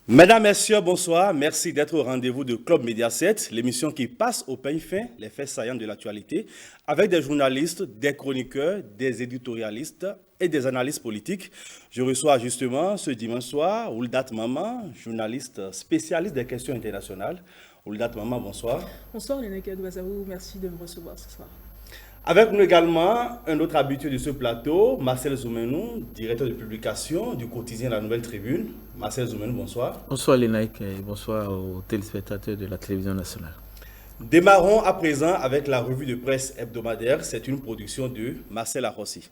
Mesdames, Messieurs, bonsoir. Merci d'être au rendez-vous de Club Média 7, l'émission qui passe au peigne fin les faits saillants de l'actualité, avec des journalistes, des chroniqueurs, des éditorialistes et des analystes politiques. Je reçois justement ce dimanche soir Ouldat Maman, journaliste spécialiste des questions internationales. Ouldat Maman, bonsoir. Bonsoir Lénaïque Adouazarou, merci de me recevoir ce soir. Avec nous également un autre habitué de ce plateau, Marcel Zoumenou, directeur de publication du quotidien La Nouvelle Tribune. Marcel Zoumenou, bonsoir. Bonsoir Lénaïque et bonsoir aux téléspectateurs de la télévision nationale. Démarrons à présent avec la revue de presse hebdomadaire. C'est une production de Marcel Arrossi.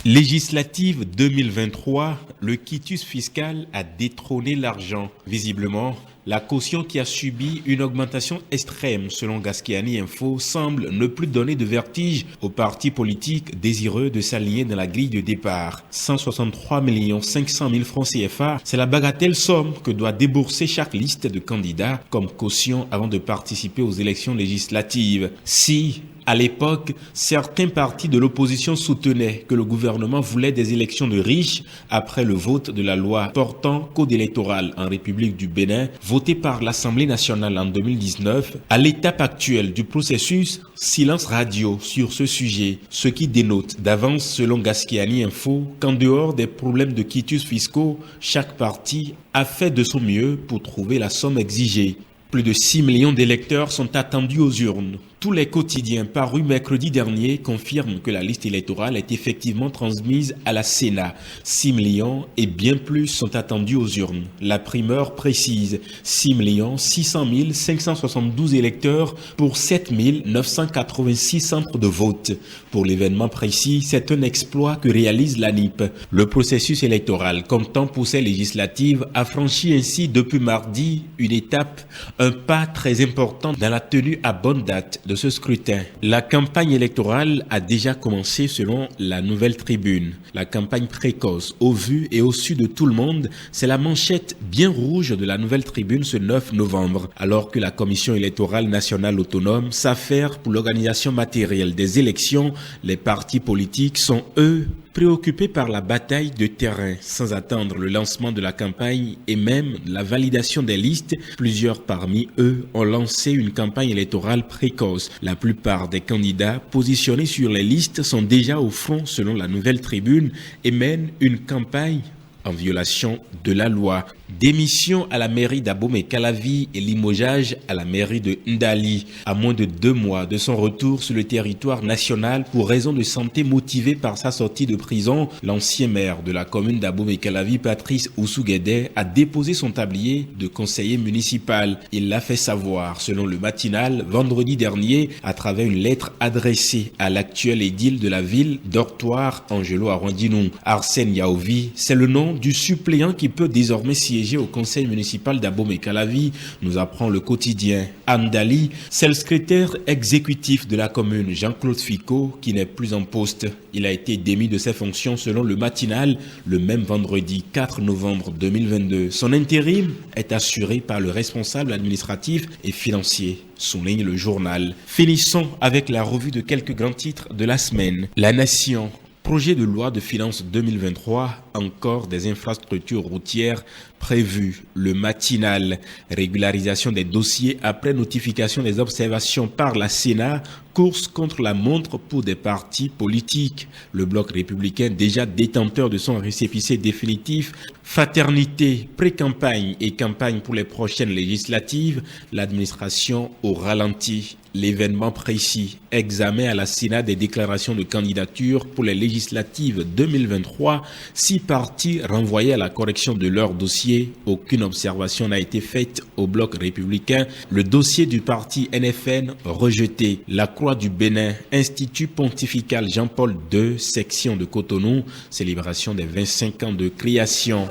Législative 2023, le quitus fiscal a détrôné l'argent. Visiblement, la caution qui a subi une augmentation extrême selon Gasquiani Info semble ne plus donner de vertige aux partis politiques désireux de s'aligner dans la grille de départ. 163 500 000 francs CFA, c'est la bagatelle somme que doit débourser chaque liste de candidats comme caution avant de participer aux élections législatives. Si à l'époque, certains partis de l'opposition soutenaient que le gouvernement voulait des élections de riches après le vote de la loi portant code électoral en République du Bénin, votée par l'Assemblée nationale en 2019. À l'étape actuelle du processus, silence radio sur ce sujet, ce qui dénote d'avance selon Gasquiani Info qu'en dehors des problèmes de quitus fiscaux, chaque parti a fait de son mieux pour trouver la somme exigée. Plus de 6 millions d'électeurs sont attendus aux urnes. Tous les quotidiens parus mercredi dernier confirment que la liste électorale est effectivement transmise à la Sénat. 6 millions et bien plus sont attendus aux urnes. La primeur précise 6 600 572 électeurs pour 7 986 centres de vote. Pour l'événement précis, c'est un exploit que réalise l'ANIP. Le processus électoral, comme tant pour ces législatives, a franchi ainsi depuis mardi une étape, un pas très important dans la tenue à bonne date de ce scrutin. La campagne électorale a déjà commencé selon la Nouvelle Tribune. La campagne précoce, au vu et au su de tout le monde, c'est la manchette bien rouge de la Nouvelle Tribune ce 9 novembre, alors que la Commission électorale nationale autonome s'affaire pour l'organisation matérielle des élections. Les partis politiques sont, eux, préoccupés par la bataille de terrain. Sans attendre le lancement de la campagne et même la validation des listes, plusieurs parmi eux ont lancé une campagne électorale précoce. La plupart des candidats positionnés sur les listes sont déjà au front selon la Nouvelle Tribune et mènent une campagne en violation de la loi. Démission à la mairie d'Abomey-Calavi et limogeage à la mairie de Ndali. À moins de 2 mois de son retour sur le territoire national pour raison de santé motivée par sa sortie de prison, l'ancien maire de la commune d'Abomey-Calavi, Patrice Oussouguédé, a déposé son tablier de conseiller municipal. Il l'a fait savoir, selon le matinal, vendredi dernier, à travers une lettre adressée à l'actuel édile de la ville, Dortoir Angelo Arwandinou. Arsène Yaovi, c'est le nom du suppléant qui peut désormais siéger au conseil municipal d'Abomey-Calavi, nous apprend le quotidien. Andali, c'est le secrétaire exécutif de la commune, Jean-Claude Ficot, qui n'est plus en poste. Il a été démis de ses fonctions selon le matinal le même vendredi 4 novembre 2022. Son intérim est assuré par le responsable administratif et financier, souligne le journal. Finissons avec la revue de quelques grands titres de la semaine. La Nation. Projet de loi de finances 2023, encore des infrastructures routières prévues. Le matinal, régularisation des dossiers après notification des observations par la Sénat, course contre la montre pour des partis politiques. Le bloc républicain déjà détenteur de son récépissé définitif. Fraternité, pré-campagne et campagne pour les prochaines législatives. L'administration au ralenti. L'événement précis, examen à la Sénat des déclarations de candidature pour les législatives 2023, 6 partis renvoyés à la correction de leur dossier. Aucune observation n'a été faite au bloc républicain. Le dossier du parti NFN rejeté. La Croix du Bénin, Institut pontifical Jean-Paul II, section de Cotonou, célébration des 25 ans de création.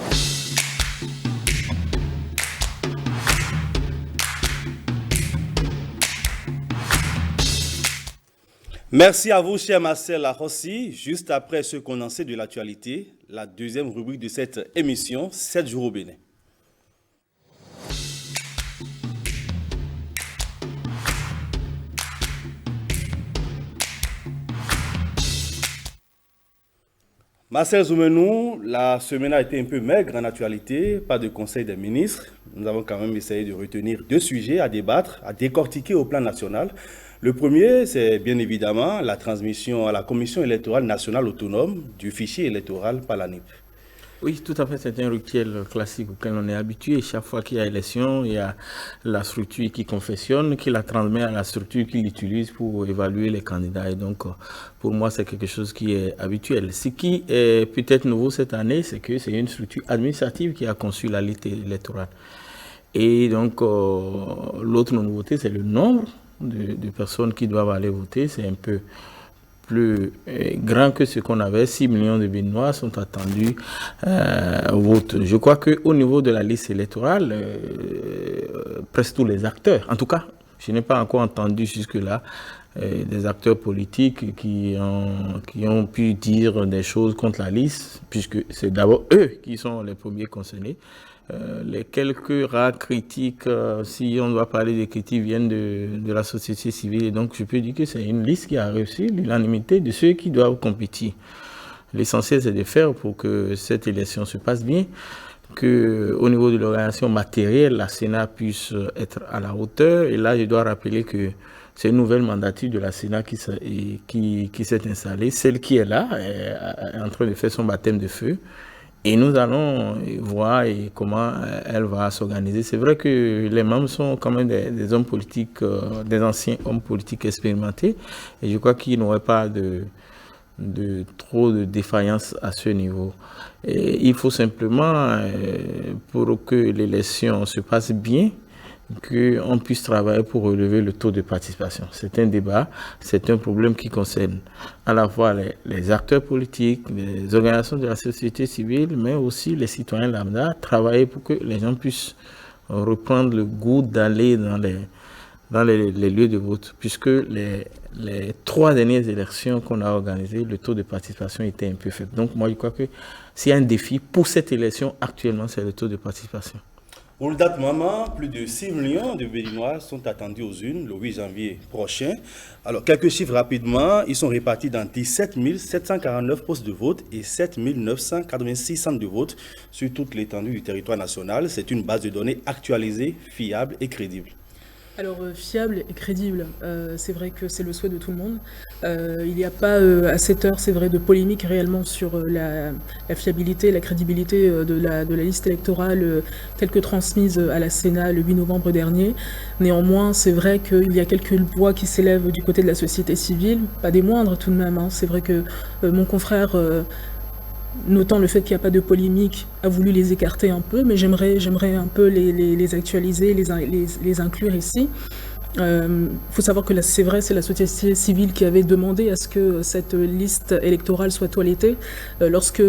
Merci à vous, cher Marcel Arrossi. Juste après ce condensé de l'actualité, la deuxième rubrique de cette émission, 7 jours au Bénin. Marcel Zoumenou, la semaine a été un peu maigre en actualité, pas de conseil des ministres. Nous avons quand même essayé de retenir 2 sujets à débattre, à décortiquer au plan national. Le premier, c'est bien évidemment la transmission à la Commission électorale nationale autonome du fichier électoral par la NIP. Oui, tout à fait, c'est un rituel classique auquel on est habitué. Chaque fois qu'il y a élection, il y a la structure qui confectionne, qui la transmet à la structure qui l'utilise pour évaluer les candidats. Et donc, pour moi, c'est quelque chose qui est habituel. Ce qui est peut-être nouveau cette année, c'est que c'est une structure administrative qui a conçu la liste électorale. Et donc, l'autre nouveauté, c'est le nombre de personnes qui doivent aller voter. C'est un peu plus grand que ce qu'on avait. 6 millions de Béninois sont attendus au vote. Je crois qu'au niveau de la liste électorale, presque tous les acteurs, en tout cas, je n'ai pas encore entendu jusque-là des acteurs politiques qui ont pu dire des choses contre la liste, puisque c'est d'abord eux qui sont les premiers concernés. Les quelques rares critiques, si on doit parler des critiques, viennent de la société civile. Et donc, je peux dire que c'est une liste qui a reçu l'unanimité de ceux qui doivent compétir. L'essentiel, c'est de faire pour que cette élection se passe bien, qu'au niveau de l'organisation matérielle, la Sénat puisse être à la hauteur. Et là, je dois rappeler que c'est une nouvelle mandature de la Sénat qui s'est installée. Celle qui est là est en train de faire son baptême de feu. Et nous allons voir comment elle va s'organiser. C'est vrai que les membres sont quand même des hommes politiques, des anciens hommes politiques expérimentés. Et je crois qu'il n'y aurait pas trop de défaillance à ce niveau. Et il faut simplement, pour que l'élection se passe bien, qu'on puisse travailler pour relever le taux de participation. C'est un débat, c'est un problème qui concerne à la fois les acteurs politiques, les organisations de la société civile, mais aussi les citoyens lambda, travailler pour que les gens puissent reprendre le goût d'aller dans les lieux de vote, puisque les 3 dernières élections qu'on a organisées, le taux de participation était un peu faible. Donc moi, je crois que s'il y a un défi pour cette élection, actuellement, c'est le taux de participation. Pour le date moment, plus de 6 millions de Béninois sont attendus aux urnes le 8 janvier prochain. Alors, quelques chiffres rapidement. Ils sont répartis dans 17 749 postes de vote et 7 986 centres de vote sur toute l'étendue du territoire national. C'est une base de données actualisée, fiable et crédible. Alors, fiable et crédible, c'est vrai que c'est le souhait de tout le monde. Il n'y a pas, à cette heure, c'est vrai, de polémique réellement sur la fiabilité et la crédibilité de la liste électorale telle que transmise à la Sénat le 8 novembre dernier. Néanmoins, c'est vrai qu'il y a quelques voix qui s'élèvent du côté de la société civile, pas des moindres tout de même. Hein. C'est vrai que mon confrère... notant le fait qu'il n'y a pas de polémique, a voulu les écarter un peu, mais j'aimerais un peu les actualiser, les inclure ici. Faut savoir que c'est vrai, c'est la société civile qui avait demandé à ce que cette liste électorale soit toilettée lorsque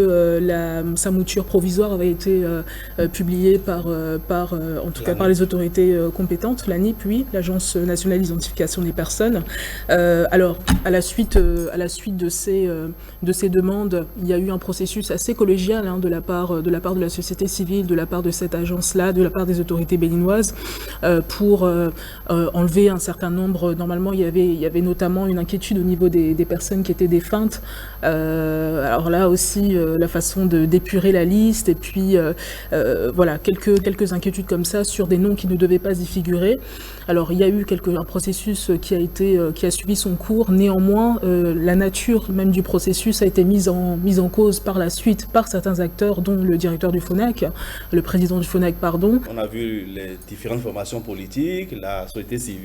sa mouture provisoire avait été publiée par les autorités compétentes, la NIP, oui, l'Agence nationale d'identification des personnes. Alors, à la suite de ces demandes, il y a eu un processus assez collégial de la part de la société civile, de la part de cette agence-là, de la part des autorités béninoises, pour enlever un certain nombre. Normalement, il y avait notamment une inquiétude au niveau des personnes qui étaient défuntes. Alors là aussi, la façon d'épurer la liste, et puis voilà, quelques inquiétudes comme ça sur des noms qui ne devaient pas y figurer. Alors il y a eu un processus qui a suivi son cours. Néanmoins, la nature même du processus a été mise en cause par la suite par certains acteurs, dont le directeur du FONAC, le président du FONAC, pardon. On a vu les différentes formations politiques, la société civile.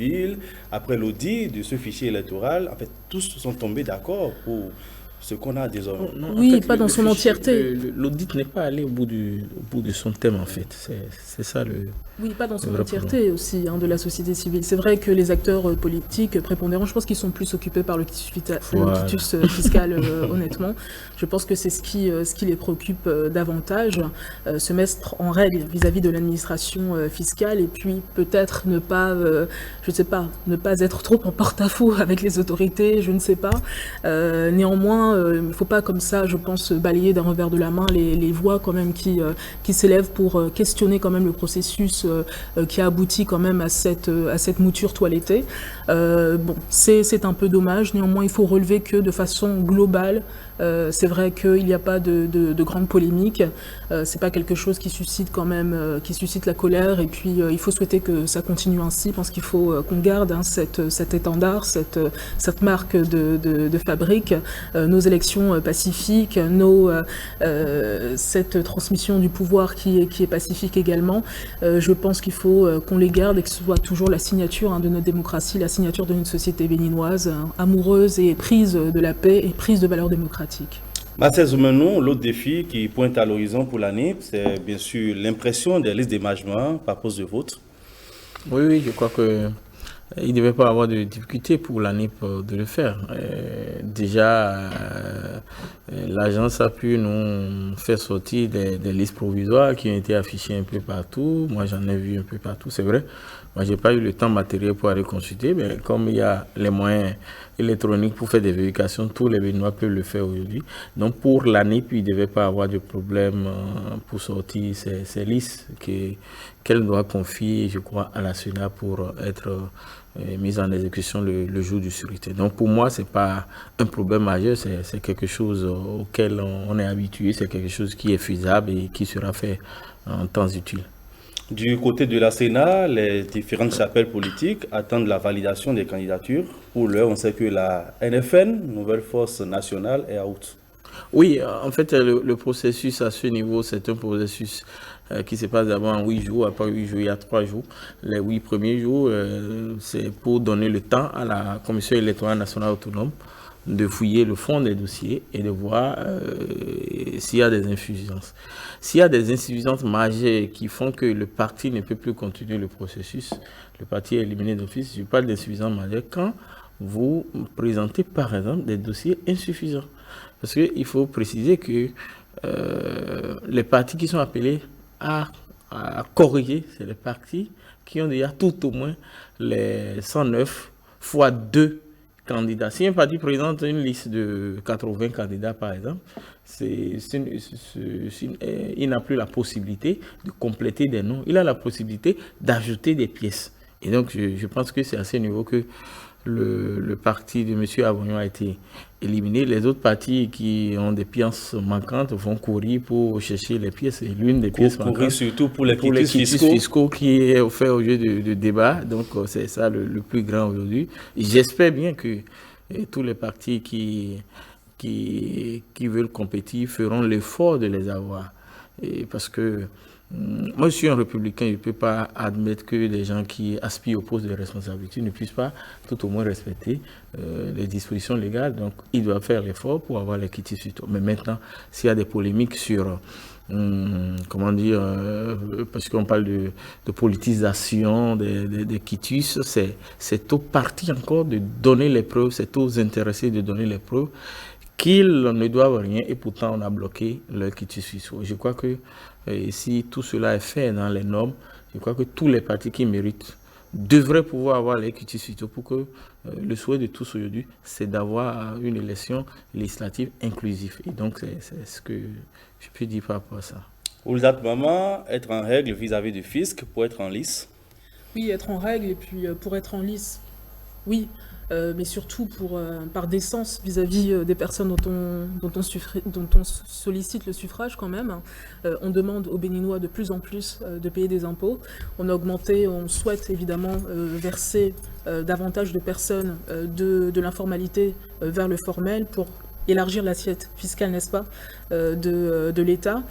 Après l'audit de ce fichier électoral, en fait, tous sont tombés d'accord pour ce qu'on a désormais. Non, oui, en fait, pas dans son entièreté. L'audit n'est pas allé au bout de son thème, en fait. C'est ça le... Oui, pas dans son entièreté aussi, de la société civile. C'est vrai que les acteurs politiques prépondérants, je pense qu'ils sont plus occupés par le quitus fiscal, honnêtement. Je pense que c'est ce qui les préoccupe davantage, se mettre en règle vis-à-vis de l'administration fiscale, et puis peut-être ne pas être trop en porte-à-faux avec les autorités, je ne sais pas. Néanmoins, il ne faut pas comme ça, je pense, balayer d'un revers de la main les voix quand même qui s'élèvent pour questionner quand même le processus qui a abouti quand même à cette mouture toilettée. Bon, c'est un peu dommage. Néanmoins, il faut relever que de façon globale, C'est vrai qu'il n'y a pas de grande polémique. C'est pas quelque chose qui suscite quand même, qui suscite la colère. Et puis il faut souhaiter que ça continue ainsi. Je pense qu'il faut qu'on garde cet étendard, cette marque de fabrique, nos élections pacifiques, cette transmission du pouvoir qui est pacifique également. Je pense qu'il faut qu'on les garde et que ce soit toujours la signature de notre démocratie, la signature d'une société béninoise amoureuse et prise de la paix et prise de valeurs démocratiques. Marcel Zoumenou, l'autre défi qui pointe à l'horizon pour l'année, c'est bien sûr l'impression des listes d'émargement par poste de vote. Oui, je crois que il ne devait pas avoir de difficulté pour l'ANIP de le faire. Déjà, l'agence a pu nous faire sortir des listes provisoires qui ont été affichées un peu partout. Moi, j'en ai vu un peu partout, c'est vrai. Moi, je n'ai pas eu le temps matériel pour aller consulter, mais comme il y a les moyens électroniques pour faire des vérifications, tous les Béninois peuvent le faire aujourd'hui. Donc, pour l'ANIP, il ne devait pas avoir de problème pour sortir ces listes qu'elle doit confier, je crois, à la SUNA pour être mise en exécution le jour du scrutin. Donc, pour moi, ce n'est pas un problème majeur, c'est quelque chose auquel on est habitué, c'est quelque chose qui est faisable et qui sera fait en temps utile. Du côté de la Sénat, les différentes chapelles politiques attendent la validation des candidatures. Pour l'heure, on sait que la NFN, Nouvelle Force Nationale, est out. Oui, en fait, le processus à ce niveau, c'est un processus qui se passe d'abord en 8 jours. Après 8 jours, il y a 3 jours. Les 8 premiers jours, c'est pour donner le temps à la Commission électorale nationale autonome de fouiller le fond des dossiers et de voir s'il y a des insuffisances. S'il y a des insuffisances majeures qui font que le parti ne peut plus continuer le processus, le parti est éliminé d'office. Je parle d'insuffisances majeures quand vous présentez par exemple des dossiers insuffisants. Parce qu'il faut préciser que les partis qui sont appelés à corriger, c'est les partis qui ont déjà tout au moins les 109 fois 2 candidats. Si un parti présente une liste de 80 candidats, par exemple, il n'a plus la possibilité de compléter des noms. Il a la possibilité d'ajouter des pièces. Et donc, je pense que c'est à ce niveau que le parti de M. Avognon a été éliminé. Les autres partis qui ont des pièces manquantes vont courir pour chercher les pièces. Et l'une des pièces manquantes, surtout pour les quitus fiscaux qui est offert au jeu de débat. Donc, c'est ça le plus grand aujourd'hui. J'espère bien que tous les partis qui veulent compétir feront l'effort de les avoir. Et parce que moi, je suis un républicain, je ne peux pas admettre que des gens qui aspirent au poste de responsabilité ne puissent pas tout au moins respecter les dispositions légales. Donc, ils doivent faire l'effort pour avoir les quitus. Mais maintenant, s'il y a des polémiques sur, comment dire, parce qu'on parle de politisation des quitus, c'est aux partis encore de donner les preuves, c'est aux intéressés de donner les preuves qu'ils ne doivent rien et pourtant on a bloqué leur quitus fiscaux. Je crois que si tout cela est fait dans les normes, je crois que tous les partis qui méritent devraient pouvoir avoir les quitus fiscaux pour que le souhait de tous aujourd'hui, c'est d'avoir une élection législative inclusive. Et donc, c'est ce que je peux dire par rapport à ça. Ouldat Maman, être en règle vis-à-vis du fisc pour être en lice? Oui, être en règle et puis pour être en lice, oui. Mais surtout par décence vis-à-vis des personnes dont on sollicite le suffrage quand même. On demande aux Béninois de plus en plus de payer des impôts. On souhaite évidemment verser davantage de personnes de l'informalité vers le formel pour élargir l'assiette fiscale, n'est-ce pas, de l'État.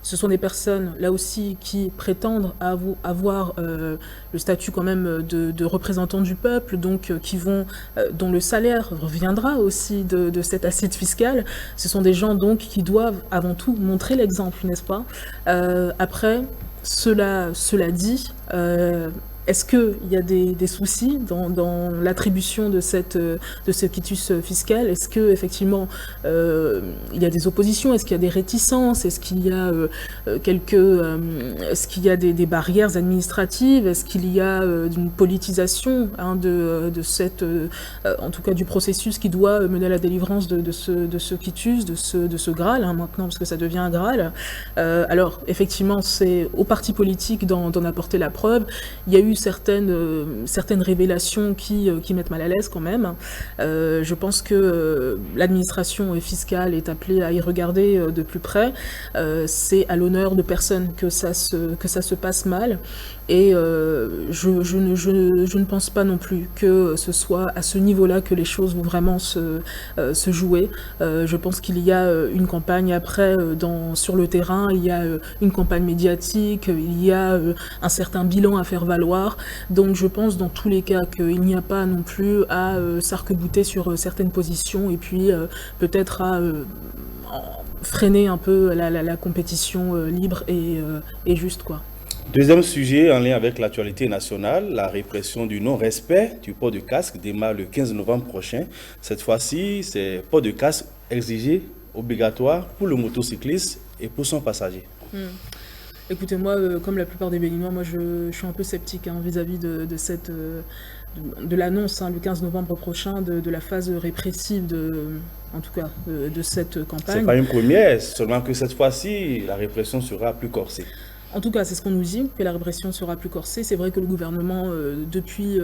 Ce sont des personnes, là aussi, qui prétendent avoir le statut quand même de représentants du peuple, donc dont le salaire reviendra aussi de cette assiette fiscale. Ce sont des gens donc qui doivent avant tout montrer l'exemple, n'est-ce pas? Après, cela dit, est-ce qu'il y a des soucis dans l'attribution de ce quitus fiscal? Est-ce qu'effectivement il y a des oppositions? Est-ce qu'il y a des réticences? Est-ce qu'il y a est-ce qu'il y a des barrières administratives? Est-ce qu'il y a une politisation de cette, en tout cas du processus qui doit mener à la délivrance de ce quitus, de ce Graal maintenant, parce que ça devient un Graal. Alors effectivement, c'est aux partis politiques d'en apporter la preuve. Il y a eu certaines révélations qui mettent mal à l'aise quand même. Je pense que l'administration fiscale est appelée à y regarder de plus près. C'est à l'honneur de personne que ça se passe mal. Et je ne pense pas non plus que ce soit à ce niveau-là que les choses vont vraiment se jouer. Je pense qu'il y a une campagne après sur le terrain, il y a une campagne médiatique, il y a un certain bilan à faire valoir. Donc je pense dans tous les cas qu'il n'y a pas non plus à s'arc-bouter sur certaines positions et puis peut-être à freiner un peu la compétition libre et juste, quoi. Deuxième sujet en lien avec l'actualité nationale, la répression du non-respect du port de casque démarre le 15 novembre prochain. Cette fois-ci, c'est port de casque exigé, obligatoire pour le motocycliste et pour son passager. Écoutez, moi, comme la plupart des Béninois, moi je suis un peu sceptique vis-à-vis de l'annonce le 15 novembre prochain de la phase répressive en tout cas de cette campagne. C'est pas une première, seulement que cette fois-ci, la répression sera plus corsée. En tout cas, c'est ce qu'on nous dit, que la répression sera plus corsée. C'est vrai que le gouvernement, depuis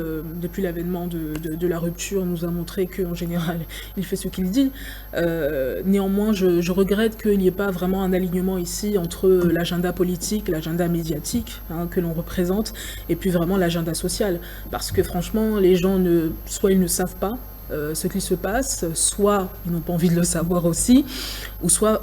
l'avènement de la rupture, nous a montré qu'en général, il fait ce qu'il dit. Néanmoins, je regrette qu'il n'y ait pas vraiment un alignement ici entre l'agenda politique, l'agenda médiatique que l'on représente, et puis vraiment l'agenda social. Parce que franchement, les gens, soit ils ne savent pas ce qui se passe, soit ils n'ont pas envie de le savoir aussi, ou soit...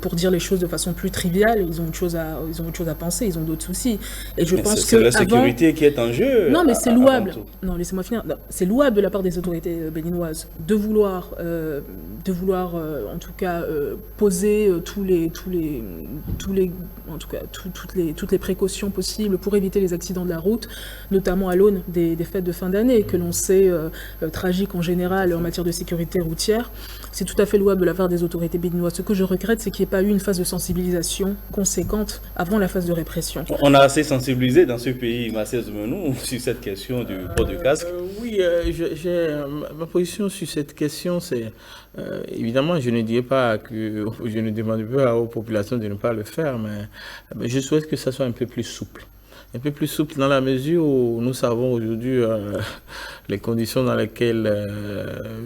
pour dire les choses de façon plus triviale, ils ont autre chose à penser, ils ont d'autres soucis. Et je pense que c'est la sécurité qui est en jeu. Non, mais c'est louable. Non, laissez-moi finir. C'est louable de la part des autorités béninoises de vouloir en tout cas poser toutes les précautions possibles pour éviter les accidents de la route, notamment à l'aune des fêtes de fin d'année que l'on sait tragiques en général en matière de sécurité routière. C'est tout à fait louable de la part des autorités béninoises. Ce que je regrette, c'est qu'il n'y ait pas eu une phase de sensibilisation conséquente avant la phase de répression. On a assez sensibilisé dans ce pays, Marcel Zoumenou, sur cette question du port de casque. Oui, ma position sur cette question, c'est évidemment, je ne dirais pas je ne demande pas aux populations de ne pas le faire, mais je souhaite que ça soit un peu plus souple. Un peu plus souple dans la mesure où nous savons aujourd'hui les conditions dans lesquelles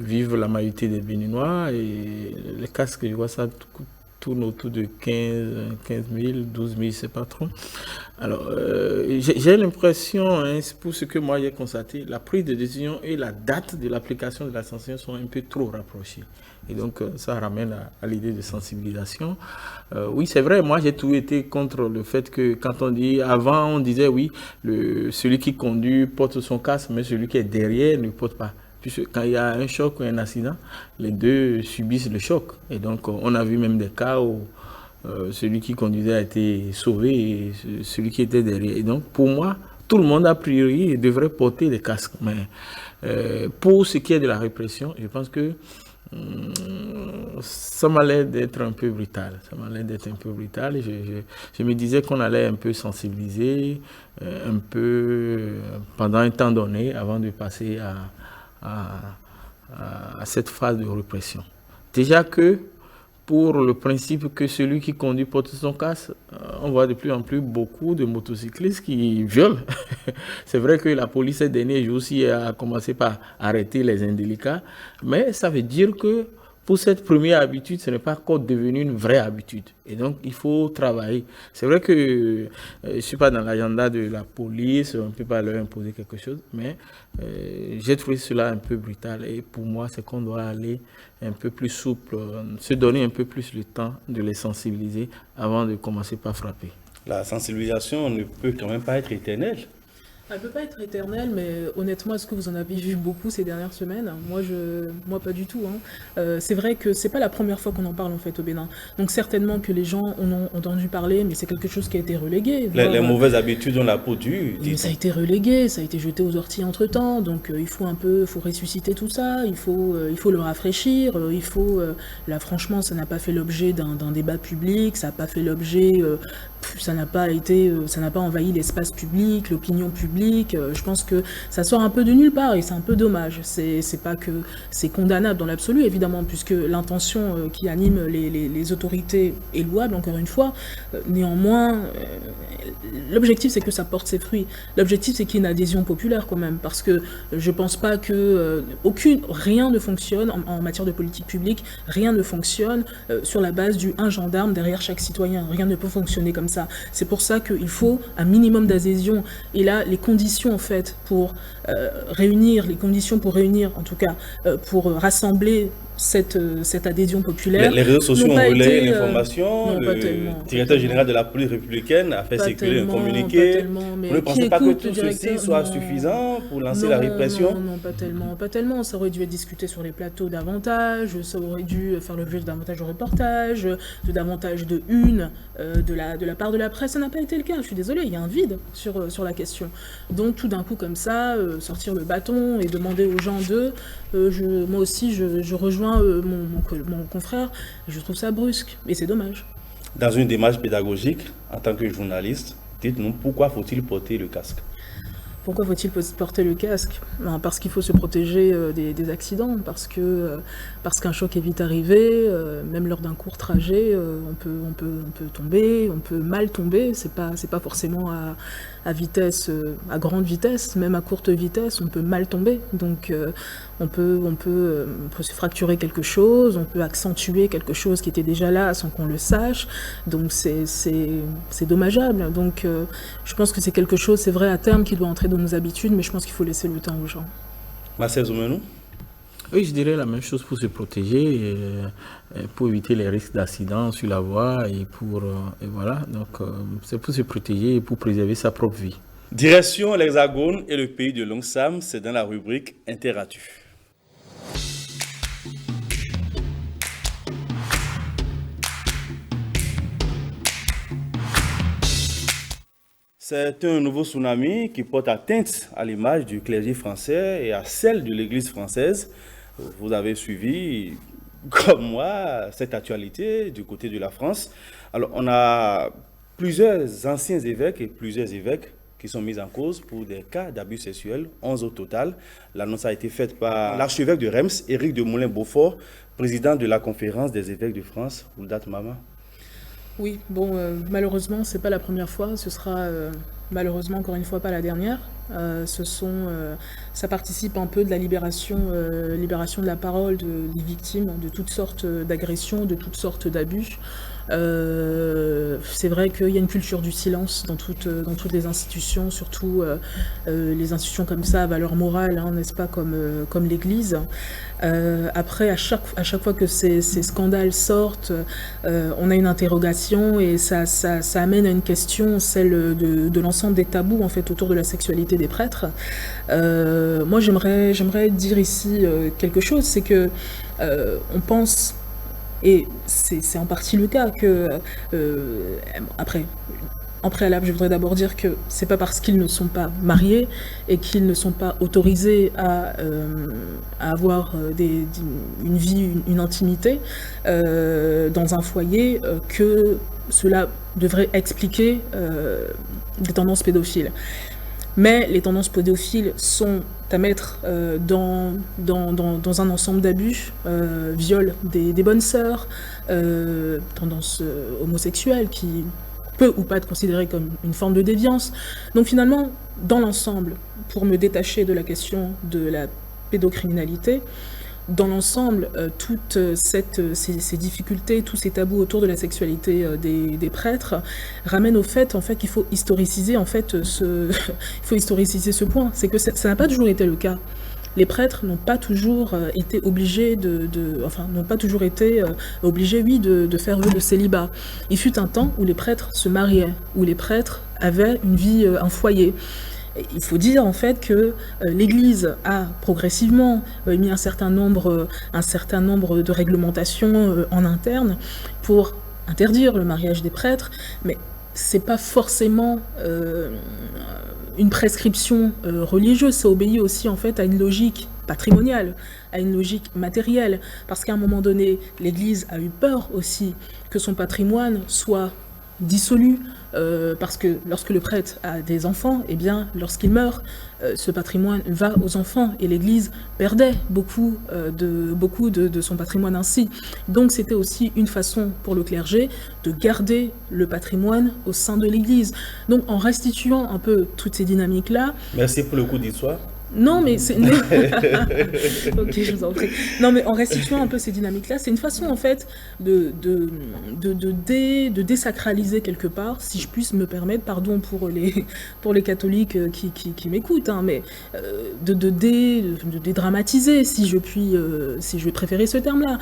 vivent la majorité des Béninois et les casques, je vois ça tourne autour de 15 000, 12 000, c'est pas trop. Alors, j'ai l'impression, pour ce que moi j'ai constaté, la prise de décision et la date de l'application de la sanction sont un peu trop rapprochées. Et donc, ça ramène à l'idée de sensibilisation. Oui, c'est vrai, moi j'ai tout été contre le fait que quand on dit, avant on disait oui, celui qui conduit porte son casque, mais celui qui est derrière ne porte pas. Puisque quand il y a un choc ou un accident, les deux subissent le choc. Et donc, on a vu même des cas où celui qui conduisait a été sauvé et celui qui était derrière. Et donc, pour moi, tout le monde, a priori, devrait porter des casques. Mais pour ce qui est de la répression, je pense que ça m'a l'air d'être un peu brutal. Je me disais qu'on allait un peu sensibiliser, un peu pendant un temps donné, avant de passer à cette phase de répression. Déjà que pour le principe que celui qui conduit porte son casque, on voit de plus en plus beaucoup de motocyclistes qui violent. C'est vrai que la police ces derniers jours aussi a commencé par arrêter les indélicats, mais ça veut dire que pour cette première habitude, ce n'est pas encore devenu une vraie habitude. Et donc, il faut travailler. C'est vrai que je ne suis pas dans l'agenda de la police, on ne peut pas leur imposer quelque chose, mais j'ai trouvé cela un peu brutal. Et pour moi, c'est qu'on doit aller un peu plus souple, se donner un peu plus le temps de les sensibiliser avant de commencer par frapper. La sensibilisation ne peut quand même pas être éternelle. Elle ne peut pas être éternelle, mais honnêtement, est-ce que vous en avez vu beaucoup ces dernières semaines ? Moi, pas du tout. C'est vrai que c'est pas la première fois qu'on en parle en fait au Bénin. Donc certainement que les gens en ont entendu parler, mais c'est quelque chose qui a été relégué. Les mauvaises habitudes ont la peau dure. Ça a été relégué, ça a été jeté aux orties entre-temps. Donc il faut ressusciter tout ça, il faut le rafraîchir. Là franchement, ça n'a pas fait l'objet d'un débat public, ça n'a pas fait l'objet... ça n'a pas envahi l'espace public, l'opinion publique. public. Je pense que ça sort un peu de nulle part et c'est un peu dommage. C'est pas que c'est condamnable dans l'absolu, évidemment, puisque l'intention qui anime les autorités est louable, encore une fois. Néanmoins, l'objectif, c'est que ça porte ses fruits. L'objectif, c'est qu'il y ait une adhésion populaire quand même, parce que je pense pas que rien ne fonctionne en matière de politique publique, rien ne fonctionne sur la base du un gendarme derrière chaque citoyen. Rien ne peut fonctionner comme ça. C'est pour ça qu'il faut un minimum d'adhésion. Et là, les conditions en fait pour réunir, en tout cas, pour rassembler cette adhésion populaire. Les réseaux sociaux ont relayé l'information. Le directeur général de la police républicaine a fait circuler un communiqué. Vous ne pensez pas que tout ceci soit suffisant pour lancer la répression? Non, pas tellement. Ça aurait dû être discuté sur les plateaux davantage, ça aurait dû faire l'objet de davantage de reportages, de davantage de une de la part de la presse. Ça n'a pas été le cas, je suis désolée, il y a un vide sur la question. Donc tout d'un coup comme ça, sortir le bâton et demander aux gens moi aussi je rejoins mon confrère, je trouve ça brusque, et c'est dommage. Dans une démarche pédagogique, en tant que journaliste, dites-nous pourquoi faut-il porter le casque? Pourquoi faut-il porter le casque? Parce qu'il faut se protéger des accidents, parce qu'un choc est vite arrivé, même lors d'un court trajet, on peut tomber, on peut mal tomber, c'est pas forcément à vitesse, à grande vitesse, même à courte vitesse, on peut mal tomber. Donc on peut se fracturer quelque chose, on peut accentuer quelque chose qui était déjà là sans qu'on le sache. Donc c'est dommageable. Donc je pense que c'est quelque chose, c'est vrai, à terme qui doit entrer dans nos habitudes, mais je pense qu'il faut laisser le temps aux gens. Marcel Zoumenou? Oui, je dirais la même chose pour se protéger, pour éviter les risques d'accident sur la voie et voilà. Donc c'est pour se protéger et pour préserver sa propre vie. Direction l'Hexagone et le pays de Longsam, c'est dans la rubrique Interactu. C'est un nouveau tsunami qui porte atteinte à l'image du clergé français et à celle de l'Église française. Vous avez suivi, comme moi, cette actualité du côté de la France. Alors, on a plusieurs anciens évêques et plusieurs évêques qui sont mis en cause pour des cas d'abus sexuels, 11 au total. L'annonce a été faite par l'archevêque de Reims, Éric de Moulin-Beaufort, président de la conférence des évêques de France, Ouldat Mama. Oui, bon, malheureusement, c'est pas la première fois, ce sera malheureusement encore une fois pas la dernière. Ça participe un peu de la libération de la parole des victimes de toutes sortes d'agressions, de toutes sortes d'abus. C'est vrai qu'il y a une culture du silence dans toutes les institutions, surtout les institutions comme ça à valeur morale, hein, n'est-ce pas, comme l'Église. Après, à chaque fois que ces scandales sortent, on a une interrogation et ça amène à une question, celle de l'ensemble des tabous en fait autour de la sexualité des prêtres. Moi, j'aimerais dire ici quelque chose, c'est que on pense, et c'est en partie le cas, que en préalable, je voudrais d'abord dire que c'est pas parce qu'ils ne sont pas mariés et qu'ils ne sont pas autorisés à avoir une vie, une intimité dans un foyer que cela devrait expliquer des tendances pédophiles. Mais les tendances pédophiles sont à mettre dans un ensemble d'abus, viol des bonnes sœurs, tendances homosexuelles qui peut ou pas être considérée comme une forme de déviance. Donc finalement, dans l'ensemble, pour me détacher de la question de la pédocriminalité, dans l'ensemble, toutes ces difficultés, tous ces tabous autour de la sexualité des prêtres ramènent au fait qu'il faut historiciser ce point. C'est que ça n'a pas toujours été le cas. Les prêtres n'ont pas toujours été obligés de faire vœu de célibat. Il fut un temps où les prêtres se mariaient, où les prêtres avaient une vie, un foyer. Il faut dire en fait que l'Église a progressivement mis un certain nombre de réglementations en interne pour interdire le mariage des prêtres, mais c'est pas forcément une prescription religieuse, ça obéit aussi en fait à une logique patrimoniale, à une logique matérielle, parce qu'à un moment donné, l'Église a eu peur aussi que son patrimoine soit dissolu, parce que lorsque le prêtre a des enfants, eh bien, lorsqu'il meurt, ce patrimoine va aux enfants, et l'Église perdait beaucoup de son patrimoine ainsi. Donc c'était aussi une façon pour le clergé de garder le patrimoine au sein de l'Église. Donc en restituant un peu toutes ces dynamiques-là... Merci pour le coup d'histoire. Non, mais c'est... Ok, je vous en prie. Non, mais en restituant un peu ces dynamiques-là, c'est une façon, en fait, de désacraliser quelque part, si je puisse me permettre, pardon pour les catholiques qui m'écoutent, hein, mais de dédramatiser, si je vais préférer ce terme-là,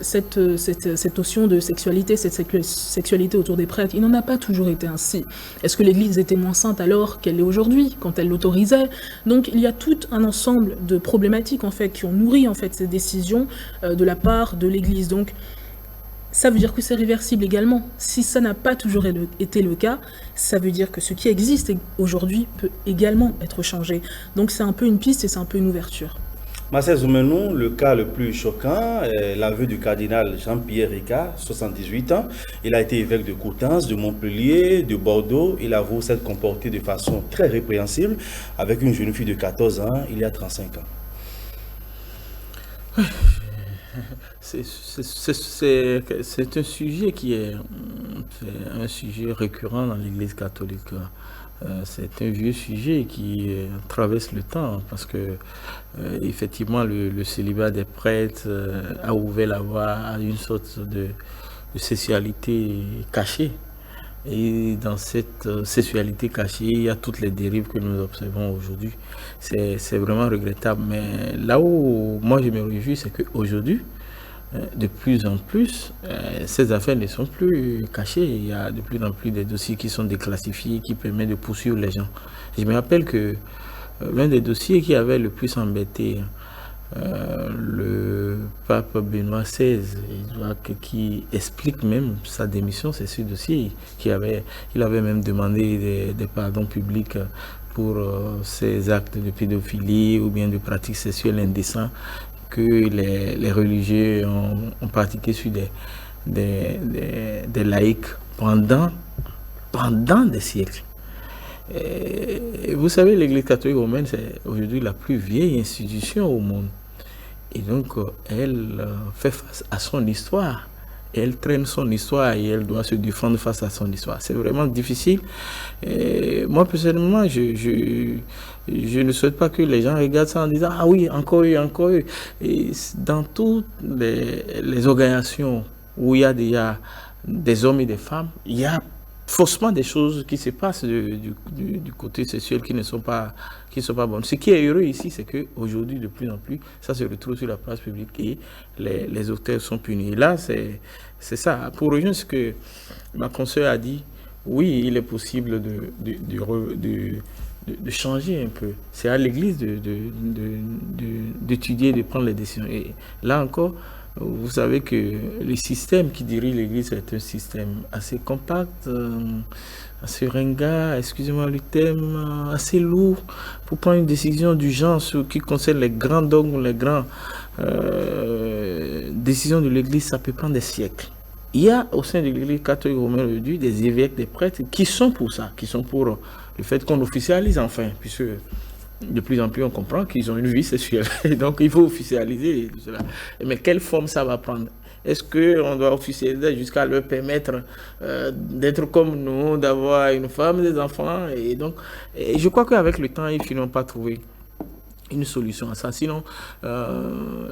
cette notion de sexualité, cette sexualité autour des prêtres. Il n'en a pas toujours été ainsi. Est-ce que l'Église était moins sainte alors qu'elle l'est aujourd'hui, quand elle l'autorisait? Donc, il y a tout un ensemble de problématiques en fait qui ont nourri en fait ces décisions de la part de l'Église. Donc ça veut dire que c'est réversible également. Si ça n'a pas toujours été le cas, ça veut dire que ce qui existe aujourd'hui peut également être changé. Donc c'est un peu une piste et c'est un peu une ouverture. Marcel Zoumenou, le cas le plus choquant est l'aveu du cardinal Jean-Pierre Ricard, 78 ans. Il a été évêque de Coutances, de Montpellier, de Bordeaux. Il avoue s'être comporté de façon très répréhensible avec une jeune fille de 14 ans il y a 35 ans. C'est un sujet qui est un sujet récurrent dans l'Église catholique. C'est un vieux sujet qui traverse le temps parce que effectivement le célibat des prêtres a ouvert la voie à une sorte de sexualité cachée. Et dans cette sexualité cachée, il y a toutes les dérives que nous observons aujourd'hui. C'est vraiment regrettable. Mais là où moi je me réjouis, c'est qu'aujourd'hui, de plus en plus, ces affaires ne sont plus cachées. Il y a de plus en plus de dossiers qui sont déclassifiés, qui permettent de poursuivre les gens. Je me rappelle que l'un des dossiers qui avait le plus embêté le pape Benoît XVI, qui explique même sa démission, c'est ce dossier. Il avait même demandé des pardons publics pour ses actes de pédophilie ou bien de pratiques sexuelles indécentes que les religieux ont pratiqué sur des laïcs pendant des siècles. Et vous savez, l'Église catholique romaine, c'est aujourd'hui la plus vieille institution au monde. Et donc, elle fait face à son histoire. Elle traîne son histoire et elle doit se défendre face à son histoire. C'est vraiment difficile. Et moi, personnellement, je ne souhaite pas que les gens regardent ça en disant « Ah oui, encore eu, encore eu ». Et dans toutes les organisations où il y a déjà des hommes et des femmes, il y a forcément des choses qui se passent du côté sexuel qui ne sont pas bonnes. Ce qui est heureux ici, c'est qu'aujourd'hui, de plus en plus, ça se retrouve sur la place publique et les auteurs sont punis. Et là, c'est ça. Pour rejoindre ce que ma consoeur a dit, oui, il est possible de changer un peu. C'est à l'Église d'étudier, de prendre les décisions. Et là encore, vous savez que le système qui dirige l'Église est un système assez compact, assez ringard, excusez-moi le terme, assez lourd pour prendre une décision du genre sur qui concerne les grands dogmes, les grandes décisions de l'Église. Ça peut prendre des siècles. Il y a au sein de l'Église catholique romaine aujourd'hui des évêques, des prêtres qui sont pour ça, qui sont pour le fait qu'on officialise enfin, puisque de plus en plus on comprend qu'ils ont une vie sexuelle. Et donc il faut officialiser cela. Mais quelle forme ça va prendre? Est-ce qu'on doit officialiser jusqu'à leur permettre d'être comme nous, d'avoir une femme, des enfants? Et donc, je crois qu'avec le temps, ils finiront pas trouver une solution à ça. Sinon,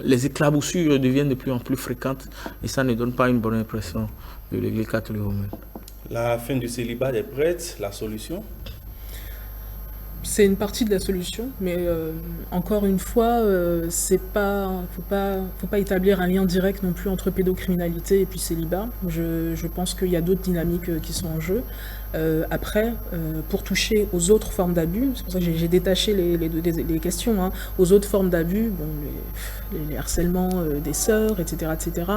les éclaboussures deviennent de plus en plus fréquentes et ça ne donne pas une bonne impression de l'Église catholique romaine. La fin du célibat des prêtres, la solution? C'est une partie de la solution, mais encore une fois, faut pas établir un lien direct non plus entre pédocriminalité et puis célibat. Je pense qu'il y a d'autres dynamiques qui sont en jeu. Après, pour toucher aux autres formes d'abus, c'est pour ça que j'ai détaché les questions, hein, aux autres formes d'abus, bon, les harcèlements des sœurs, etc., etc.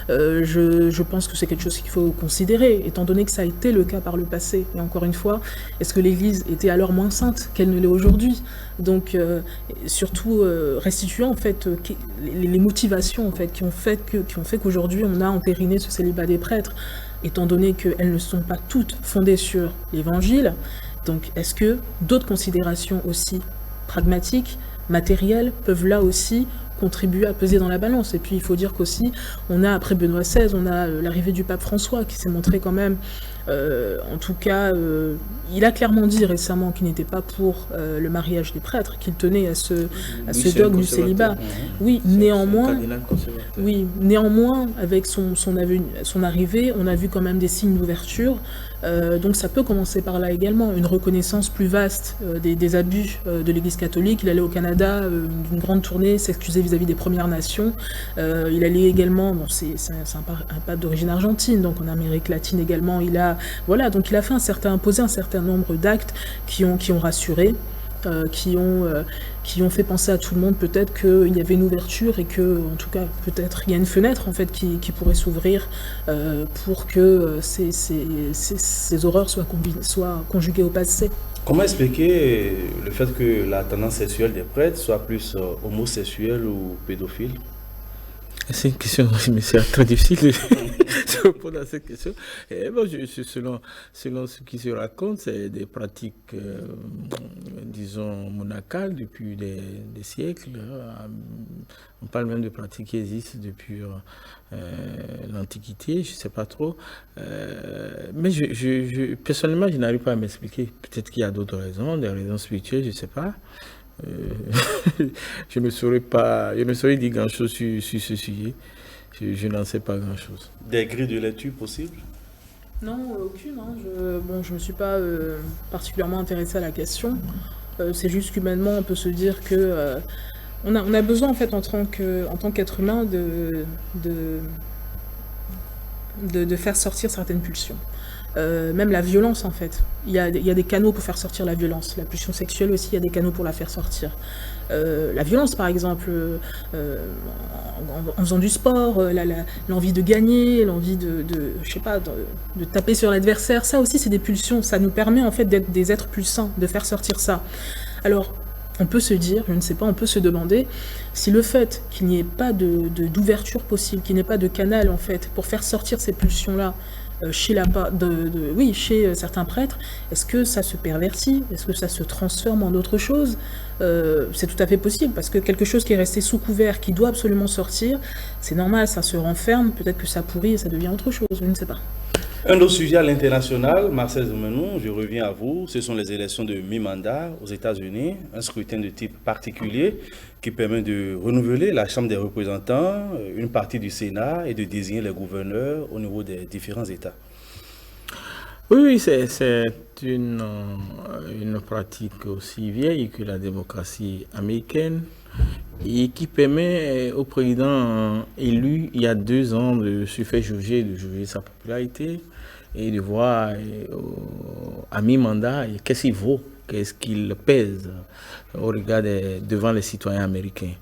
Je pense que c'est quelque chose qu'il faut considérer, étant donné que ça a été le cas par le passé. Et encore une fois, est-ce que l'Église était alors moins sainte qu'elle ne l'est aujourd'hui? Donc, surtout restituant en fait les motivations en fait qui ont fait qu'aujourd'hui on a entériné ce célibat des prêtres. étant donné qu'elles ne sont pas toutes fondées sur l'Évangile. Donc, est-ce que d'autres considérations aussi pragmatiques, matérielles, peuvent là aussi contribuer à peser dans la balance? Et puis, il faut dire qu'aussi, on a, après Benoît XVI, on a l'arrivée du pape François, qui s'est montré quand même, en tout cas, il a clairement dit récemment qu'il n'était pas pour le mariage des prêtres, qu'il tenait à ce dogme du célibat. Oui, néanmoins, avec son arrivée, on a vu quand même des signes d'ouverture. Donc ça peut commencer par là également, une reconnaissance plus vaste des abus de l'Église catholique. Il allait au Canada, une grande tournée, s'excuser vis-à-vis des Premières Nations. Il allait également, bon, c'est un pape d'origine argentine, donc en Amérique latine également, il a posé un certain nombre d'actes qui ont rassuré, qui ont fait penser à tout le monde peut-être qu'il y avait une ouverture et que, en tout cas, peut-être il y a une fenêtre en fait qui pourrait s'ouvrir pour que ces horreurs soient conjuguées au passé. Comment expliquer le fait que la tendance sexuelle des prêtres soit plus homosexuelle ou pédophile? C'est une question, mais c'est très difficile de répondre à cette question. Et bon, selon ce qui se raconte, c'est des pratiques, disons, monacales depuis des siècles. On parle même de pratiques qui existent depuis l'Antiquité, je ne sais pas trop. Mais personnellement, je n'arrive pas à m'expliquer. Peut-être qu'il y a d'autres raisons, des raisons spirituelles, je ne sais pas. Je ne saurais dire grand-chose sur ce sujet. Je n'en sais pas grand-chose. Des grilles de lecture possibles? Non, aucune. Je ne me suis pas particulièrement intéressée à la question. C'est juste qu'humainement, on peut se dire que on a besoin, en fait, en tant qu'être humain, de faire sortir certaines pulsions. Même la violence, en fait. Il y a des canaux pour faire sortir la violence. La pulsion sexuelle aussi, il y a des canaux pour la faire sortir. La violence, par exemple, en faisant du sport, l'envie de gagner, l'envie de taper sur l'adversaire, ça aussi, c'est des pulsions. Ça nous permet, en fait, d'être des êtres plus sains, de faire sortir ça. Alors, on peut se dire, je ne sais pas, on peut se demander si le fait qu'il n'y ait pas d'ouverture possible, qu'il n'y ait pas de canal, en fait, pour faire sortir ces pulsions-là, chez certains prêtres, est-ce que ça se pervertit? Est-ce que ça se transforme en autre chose? C'est tout à fait possible, parce que quelque chose qui est resté sous couvert, qui doit absolument sortir, c'est normal, ça se renferme, peut-être que ça pourrit et ça devient autre chose, je ne sais pas. Un autre sujet à l'international, Marcel Zoumenou, je reviens à vous, ce sont les élections de mi-mandat aux États-Unis, un scrutin de type particulier qui permet de renouveler la Chambre des représentants, une partie du Sénat et de désigner les gouverneurs au niveau des différents États. Oui, c'est une pratique aussi vieille que la démocratie américaine et qui permet au président élu il y a 2 ans de se faire juger, de juger sa popularité et de voir à mi-mandat qu'est-ce qu'il vaut, qu'est-ce qu'il pèse au regard devant les citoyens américains.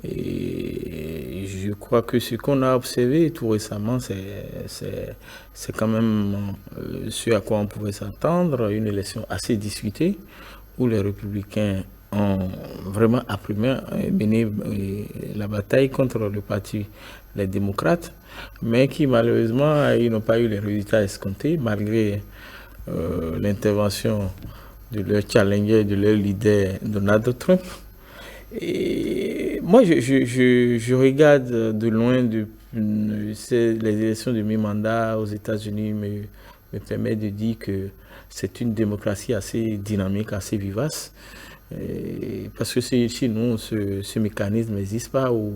Et je crois que ce qu'on a observé tout récemment, c'est quand même ce à quoi on pouvait s'attendre, une élection assez discutée où les républicains ont vraiment mené la bataille contre le parti les démocrates, mais qui malheureusement ils n'ont pas eu les résultats escomptés malgré l'intervention de leur challenger, de leur leader Donald Trump. Et moi, je regarde de loin les élections de mi-mandat aux États-Unis me permet de dire que c'est une démocratie assez dynamique, assez vivace. Parce que sinon, ce mécanisme n'existe pas où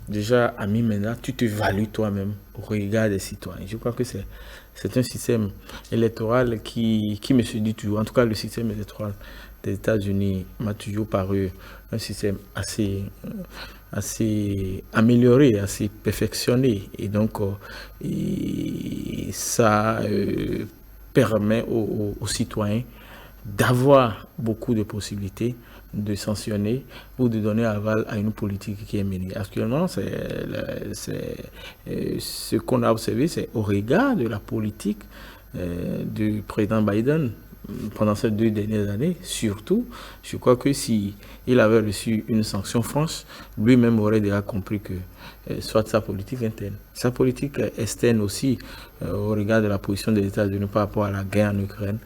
déjà à mi-mandat, tu te values toi-même au regard des citoyens. Je crois que c'est un système électoral qui me séduit toujours. En tout cas, le système électoral des États-Unis m'a toujours paru un système assez amélioré, assez perfectionné. Et donc, ça permet aux citoyens d'avoir beaucoup de possibilités de sanctionner ou de donner aval à une politique qui est menée. Actuellement, ce qu'on a observé, c'est au regard de la politique du président Biden, pendant ces 2 dernières années, surtout, je crois que si il avait reçu une sanction franche, lui-même aurait déjà compris que soit sa politique interne, sa politique externe aussi, au regard de la position des États-Unis par rapport à la guerre en Ukraine,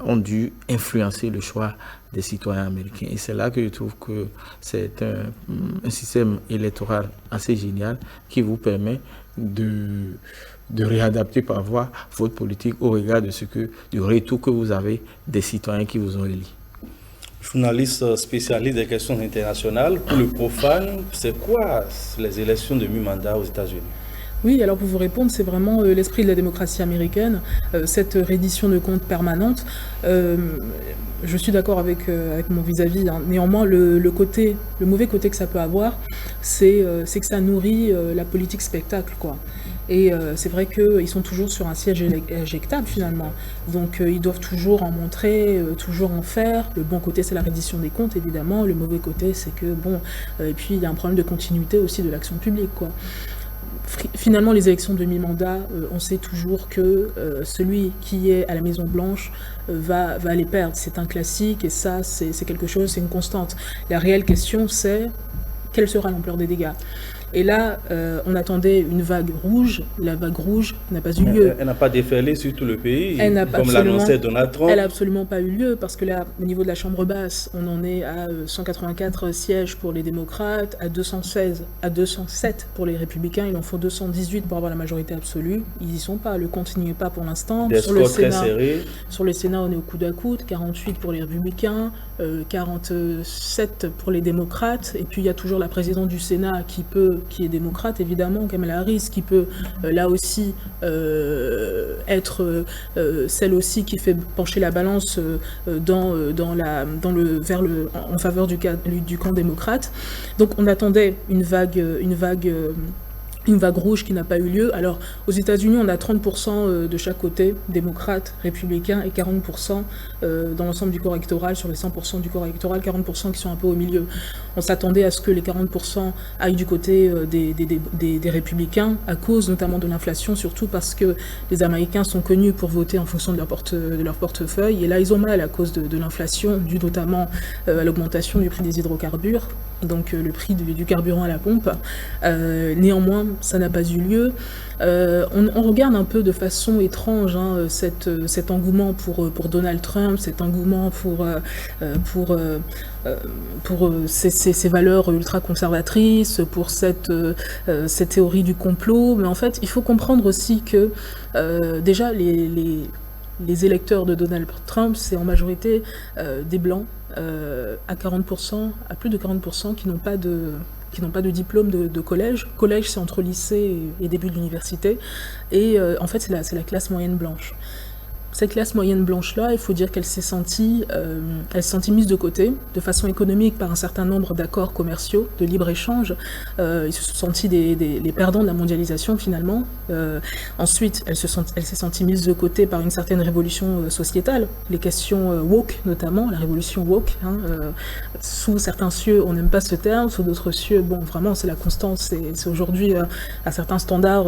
ont dû influencer le choix des citoyens américains. Et c'est là que je trouve que c'est un système électoral assez génial qui vous permet de réadapter parfois votre politique au regard du retour que vous avez des citoyens qui vous ont élus. Journaliste spécialiste des questions internationales, pour le profane, c'est quoi les élections de mi-mandat aux États-Unis? Oui, alors pour vous répondre, c'est vraiment l'esprit de la démocratie américaine, cette reddition de comptes permanente. Je suis d'accord avec mon vis-à-vis. Hein. Néanmoins, le mauvais côté que ça peut avoir, c'est que ça nourrit la politique spectacle, quoi. Et c'est vrai qu'ils sont toujours sur un siège éjectable finalement. Donc ils doivent toujours en montrer, toujours en faire. Le bon côté, c'est la reddition des comptes, évidemment. Le mauvais côté, c'est que, et puis il y a un problème de continuité aussi de l'action publique, quoi. Finalement, les élections de mi-mandat, on sait toujours que celui qui est à la Maison-Blanche va les perdre. C'est un classique et ça, c'est quelque chose, c'est une constante. La réelle question, c'est quelle sera l'ampleur des dégâts ? Et là, on attendait une vague rouge. La vague rouge n'a pas eu lieu. Elle n'a pas déferlé sur tout le pays, comme l'annonçait Donald Trump. Elle n'a absolument pas eu lieu, parce que là, au niveau de la Chambre basse, on en est à 184 sièges pour les démocrates, à 216, à 207 pour les républicains. Il en faut 218 pour avoir la majorité absolue. Ils n'y sont pas. Le compte n'y est pas pour l'instant. Sur le Sénat, on est au coude à coude. 48 pour les républicains, 47 pour les démocrates. Et puis, il y a toujours la présidente du Sénat qui est démocrate, évidemment, Kamala Harris, qui peut là aussi être celle aussi qui fait pencher la balance en faveur du camp démocrate. Donc on attendait une vague rouge qui n'a pas eu lieu. Alors, aux États-Unis, on a 30% de chaque côté, démocrates, républicains, et 40% dans l'ensemble du corps électoral. Sur les 100% du corps électoral, 40% qui sont un peu au milieu. On s'attendait à ce que les 40% aillent du côté des républicains, à cause notamment de l'inflation, surtout parce que les Américains sont connus pour voter en fonction de leur portefeuille. Et là, ils ont mal à cause de l'inflation, due notamment à l'augmentation du prix des hydrocarbures, donc le prix du carburant à la pompe. Néanmoins, ça n'a pas eu lieu. On regarde un peu de façon étrange cet engouement pour Donald Trump, cet engouement pour ces valeurs ultra-conservatrices, pour cette théorie du complot. Mais en fait, il faut comprendre aussi que déjà les électeurs de Donald Trump, c'est en majorité des Blancs, à 40%, à plus de 40%, qui n'ont pas de diplôme de collège. Collège, c'est entre lycée et début de l'université. Et en fait, c'est la classe moyenne blanche. Cette classe moyenne blanche-là, il faut dire qu'elle s'est sentie mise de côté, de façon économique, par un certain nombre d'accords commerciaux, de libre-échange. Ils se sont sentis les perdants de la mondialisation, finalement. Ensuite, elle s'est sentie mise de côté par une certaine révolution sociétale, les questions woke, notamment, la révolution woke. Sous certains cieux, on n'aime pas ce terme, sous d'autres cieux, bon, vraiment, c'est la constante, c'est aujourd'hui à certains standards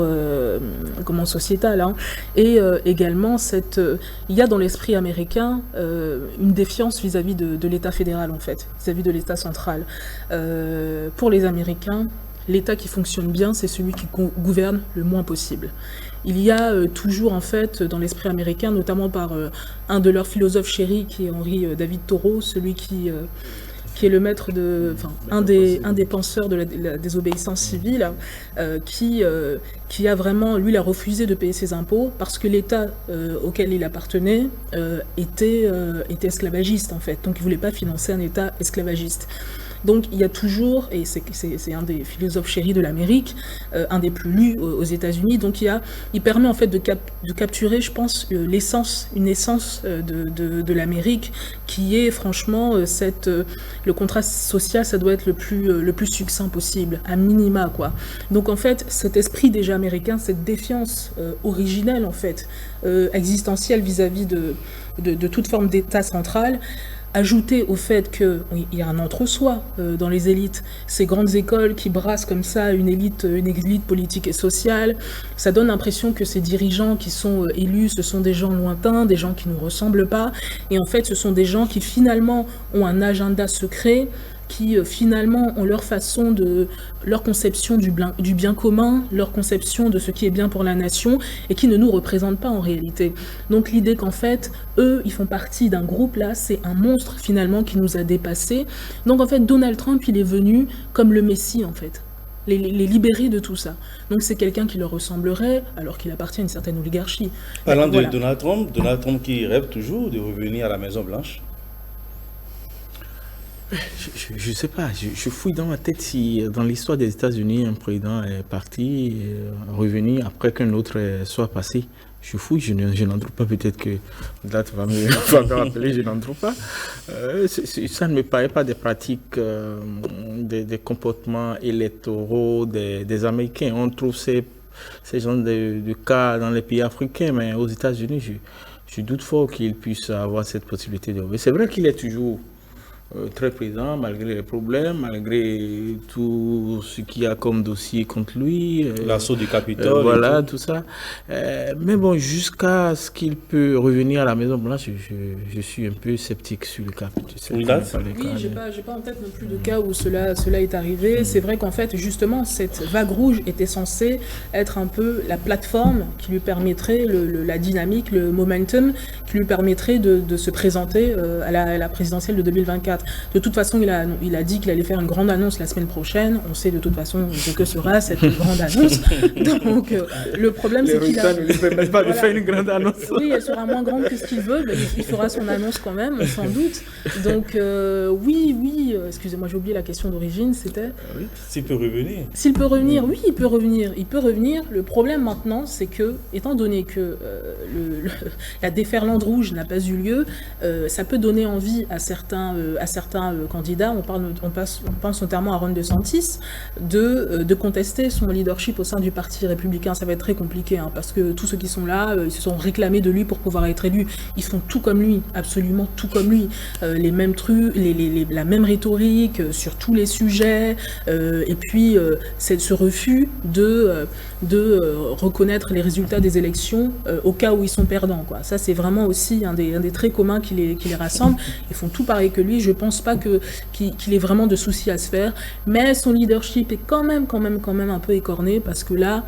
sociétal. Et également, il y a dans l'esprit américain une défiance vis-à-vis de l'État fédéral, en fait, vis-à-vis de l'État central. Pour les Américains, l'État qui fonctionne bien, c'est celui qui gouverne le moins possible. Il y a toujours, en fait, dans l'esprit américain, notamment par un de leurs philosophes chéris, qui est Henry David Thoreau, celui qui est le maître un des penseurs de la désobéissance civile, qui a vraiment, lui, il a refusé de payer ses impôts parce que l'État auquel il appartenait était esclavagiste, en fait. Donc il ne voulait pas financer un État esclavagiste. Donc il y a toujours, et c'est un des philosophes chéris de l'Amérique, un des plus lus aux États-Unis, donc il permet en fait de capturer, je pense, une essence de l'Amérique, qui est franchement le contraste social, ça doit être le plus succinct possible, à minima, quoi. Donc en fait, cet esprit déjà américain, cette défiance originelle en fait, existentielle vis-à-vis de toute forme d'État central, ajouté au fait qu'il y a un entre-soi dans les élites, ces grandes écoles qui brassent comme ça une élite politique et sociale, ça donne l'impression que ces dirigeants qui sont élus, ce sont des gens lointains, des gens qui ne nous ressemblent pas, et en fait ce sont des gens qui finalement ont un agenda secret, qui finalement ont leur conception du bien commun, leur conception de ce qui est bien pour la nation, et qui ne nous représentent pas en réalité. Donc l'idée qu'en fait, eux, ils font partie d'un groupe là, c'est un monstre finalement qui nous a dépassés. Donc en fait, Donald Trump, il est venu comme le Messie en fait, les libérer de tout ça. Donc c'est quelqu'un qui leur ressemblerait, alors qu'il appartient à une certaine oligarchie. Parlant de Donald Trump qui rêve toujours de revenir à la Maison-Blanche. Je ne sais pas, je fouille dans ma tête si dans l'histoire des États-Unis, un président est parti, revenu après qu'un autre soit passé. Je fouille, je n'en trouve pas, peut-être que là tu vas me rappeler, je n'en trouve pas. Ça ne me paraît pas des pratiques, des comportements électoraux des Américains. On trouve ces genres de cas dans les pays africains, mais aux États-Unis, je doute fort qu'ils puissent avoir cette possibilité de revenir. C'est vrai qu'il est toujours très présent, malgré les problèmes, malgré tout ce qu'il y a comme dossier contre lui. L'assaut du Capitole. Voilà, tout ça. Mais bon, jusqu'à ce qu'il peut revenir à la Maison-Blanche, je suis un peu sceptique sur le cas. Oui, j'ai pas en tête non plus de cas où cela est arrivé. C'est vrai qu'en fait, justement, cette vague rouge était censée être un peu la plateforme qui lui permettrait, la dynamique, le momentum, qui lui permettrait de se présenter à la présidentielle de 2024. De toute façon, il a dit qu'il allait faire une grande annonce la semaine prochaine. On sait de toute façon ce que sera cette grande annonce. Donc, le problème, c'est qu'il ne lui permet pas de faire une grande annonce. Oui, elle sera moins grande que ce qu'il veut, mais il fera son annonce quand même, sans doute. Donc, oui, excusez-moi, j'ai oublié la question d'origine, c'était... Oui, s'il peut revenir. S'il peut revenir, oui, il peut revenir. Il peut revenir. Le problème maintenant, c'est que, étant donné que la déferlante rouge n'a pas eu lieu, ça peut donner envie à certains candidats, on pense notamment à Ron DeSantis, de contester son leadership au sein du Parti républicain. Ça va être très compliqué, parce que tous ceux qui sont là, ils se sont réclamés de lui pour pouvoir être élus. Ils font tout comme lui, absolument tout comme lui. Les mêmes trucs, la même rhétorique sur tous les sujets, et puis c'est ce refus de reconnaître les résultats des élections au cas où ils sont perdants, quoi. Ça, c'est vraiment aussi un des traits communs qui les rassemble. Ils font tout pareil que lui. Je pense pas qu'il ait vraiment de soucis à se faire, mais son leadership est quand même un peu écorné, parce que là,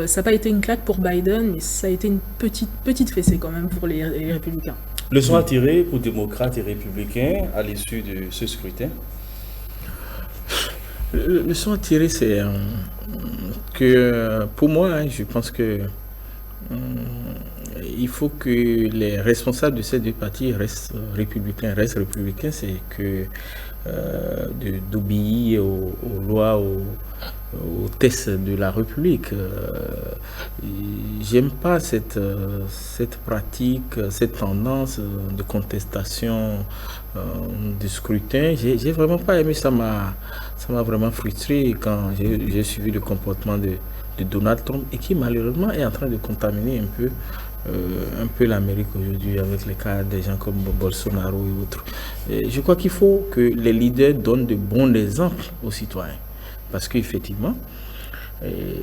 ça n'a pas été une claque pour Biden, mais ça a été une petite fessée quand même pour les républicains. Leçon à tirer pour démocrates et républicains à l'issue de ce scrutin? Le leçon à tirer, c'est que pour moi, je pense que il faut que les responsables de ces deux partis restent républicains, c'est que d'obéir aux lois, aux tests de la République. J'aime pas cette pratique, cette tendance de contestation du scrutin. J'ai vraiment pas aimé, ça m'a vraiment frustré quand j'ai suivi le comportement de Donald Trump, et qui malheureusement est en train de contaminer un peu l'Amérique aujourd'hui, avec les cas des gens comme Bolsonaro et autres. Et je crois qu'il faut que les leaders donnent de bons exemples aux citoyens, parce qu'effectivement,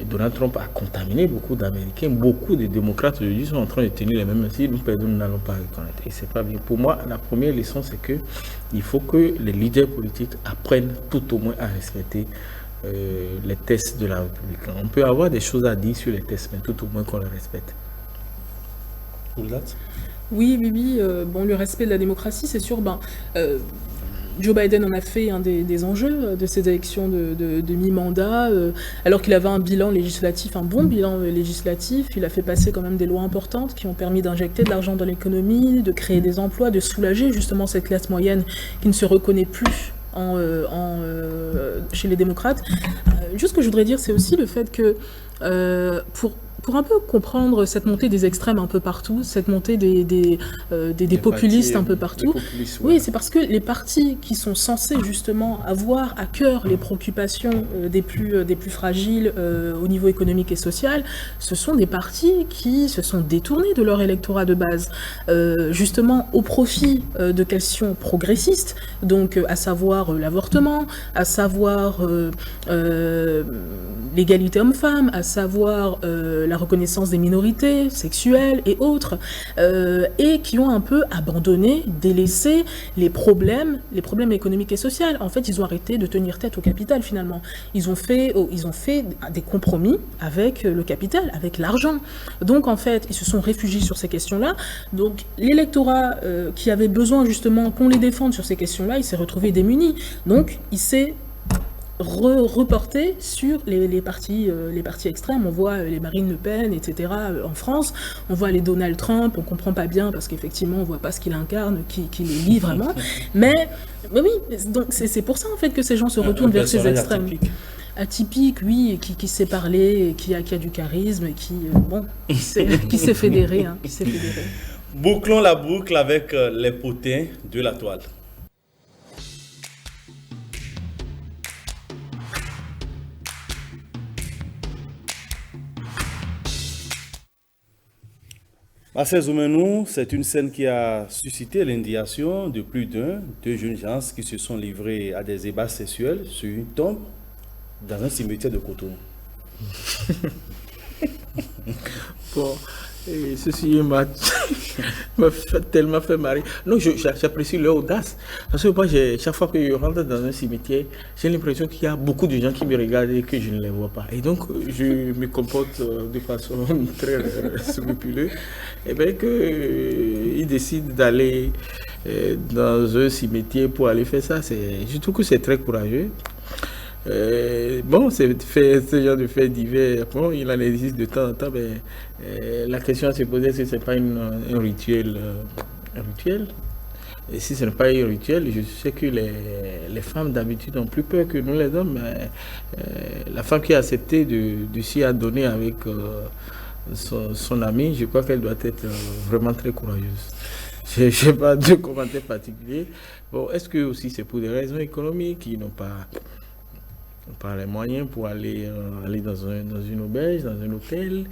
Donald Trump a contaminé beaucoup d'Américains. Beaucoup de démocrates aujourd'hui sont en train de tenir les mêmes messieurs. Nous, nous n'allons pas reconnaître. Et c'est pas bien. Pour moi, la première leçon, c'est que il faut que les leaders politiques apprennent tout au moins à respecter les tests de la République. On peut avoir des choses à dire sur les tests, mais tout au moins qu'on les respecte. Oui, bon, le respect de la démocratie, c'est sûr. Joe Biden en a fait un des enjeux de ces élections de mi-mandat, alors qu'il avait un bon bilan législatif. Il a fait passer quand même des lois importantes qui ont permis d'injecter de l'argent dans l'économie, de créer des emplois, de soulager justement cette classe moyenne qui ne se reconnaît plus chez les démocrates. Juste ce que je voudrais dire, c'est aussi le fait que pour un peu comprendre cette montée des extrêmes un peu partout, cette montée des populistes un peu partout. Oui, c'est parce que les partis qui sont censés justement avoir à cœur les préoccupations des plus fragiles au niveau économique et social, ce sont des partis qui se sont détournés de leur électorat de base, justement au profit de questions progressistes, donc à savoir l'avortement, à savoir l'égalité homme-femme, à savoir la reconnaissance des minorités sexuelles et autres, et qui ont un peu abandonné, délaissé les problèmes économiques et sociaux. En fait, ils ont arrêté de tenir tête au capital finalement. Ils ont fait des compromis avec le capital, avec l'argent. Donc en fait, ils se sont réfugiés sur ces questions-là. Donc l'électorat qui avait besoin justement qu'on les défende sur ces questions-là, il s'est retrouvé démuni. Donc il s'est reporté sur les partis extrêmes. On voit les Marine Le Pen, etc. En France. On voit les Donald Trump. On comprend pas bien parce qu'effectivement, on voit pas ce qu'il incarne, qui les lie vraiment. Mais oui, donc c'est pour ça en fait que ces gens se retournent vers ces extrêmes. Atypique, oui, qui sait parler, qui a du charisme, qui s'est fédéré, qui s'est fédéré. Bouclons la boucle avec les potins de la toile. Marcel Zoumenou, c'est une scène qui a suscité l'indignation de plus deux jeunes gens qui se sont livrés à des ébats sexuels sur une tombe dans un cimetière de Cotonou. Bon, et ceci m'a tellement fait marrer. Non, j'apprécie leur audace. Parce que moi, chaque fois que je rentre dans un cimetière, j'ai l'impression qu'il y a beaucoup de gens qui me regardent et que je ne les vois pas. Et donc, je me comporte de façon très scrupuleuse. Et bien qu'ils décident d'aller dans un cimetière pour aller faire ça, je trouve que c'est très courageux. Bon, ce genre de faits divers, bon, il en existe de temps en temps, mais la question à se poser, c'est que ce n'est pas un rituel. Et si ce n'est pas un rituel, je sais que les femmes d'habitude ont plus peur que nous les hommes, mais la femme qui a accepté de s'y adonner avec son ami, je crois qu'elle doit être vraiment très courageuse. Je n'ai pas de commentaire particulier. Bon, est-ce que aussi c'est pour des raisons économiques, ils n'ont pas les moyens pour aller dans une auberge, dans un hôtel.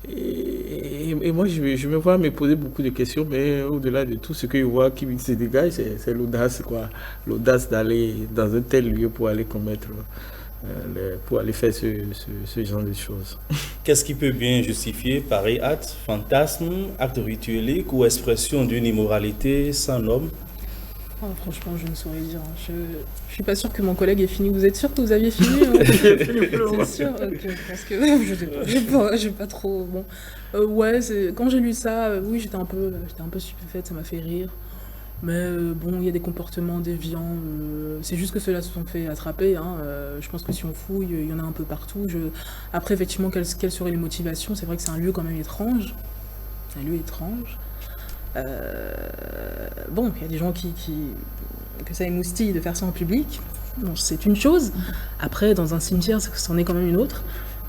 Et moi, je me vois me poser beaucoup de questions, mais au-delà de tout, ce que je vois qui se dégage, c'est l'audace, quoi. L'audace d'aller dans un tel lieu pour aller commettre, pour aller faire ce genre de choses. Qu'est-ce qui peut bien justifier pareil acte, fantasme, acte rituelique ou expression d'une immoralité sans norme? Oh, franchement, je ne saurais dire. Je suis pas sûre que mon collègue ait fini. Vous êtes sûr que vous aviez fini? C'est sûr. Okay, parce que je sais pas, j'ai pas trop. Bon, ouais, quand j'ai lu ça, oui, j'étais un peu stupéfaite. Ça m'a fait rire. Mais bon, il y a des comportements déviants. C'est juste que ceux-là se sont fait attraper. Hein. Je pense que si on fouille, il y en a un peu partout. Après, effectivement, quelles seraient les motivations? C'est vrai que c'est un lieu quand même étrange. Un lieu étrange. Bon, il y a des gens que ça émoustille de faire ça en public. Bon, c'est une chose. Après, dans un cimetière, c'en est quand même une autre.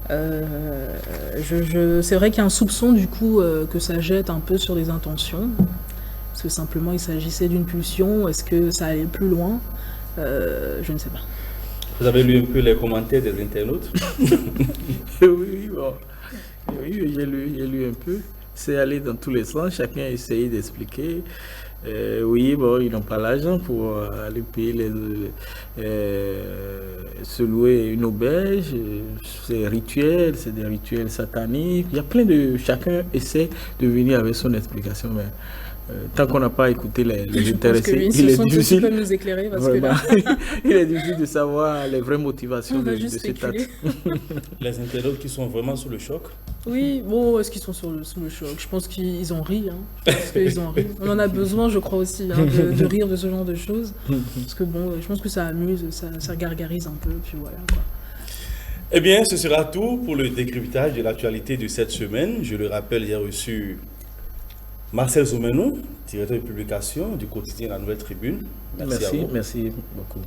C'est vrai qu'il y a un soupçon, du coup, que ça jette un peu sur des intentions. Est-ce que simplement il s'agissait d'une pulsion? Est-ce que ça allait plus loin? Je ne sais pas. Vous avez lu un peu les commentaires des internautes? Oui, bon. Oui, j'ai lu un peu. C'est allé dans tous les sens, chacun a essayé d'expliquer. Oui, bon, ils n'ont pas l'argent pour aller payer se louer une auberge, c'est des rituels sataniques. Il y a plein de... Chacun essaie de venir avec son explication, mais tant qu'on n'a pas écouté les intéressés, il est difficile. Peut nous éclairer parce vraiment, que là... il est difficile de savoir les vraies motivations de cet acte. Les internautes qui sont vraiment sous le choc? Oui, bon, est-ce qu'ils sont sous le choc? Je pense qu'ils ont ri. Hein. Je pense qu'ils ont ri. On en a besoin, je crois aussi, hein, de rire de ce genre de choses. Parce que bon, je pense que ça amuse, ça gargarise un peu, puis voilà, quoi. Eh bien, ce sera tout pour le décryptage de l'actualité de cette semaine. Je le rappelle, j'ai reçu Marcel Zoumenou, directeur de publication du quotidien La Nouvelle Tribune. Merci beaucoup.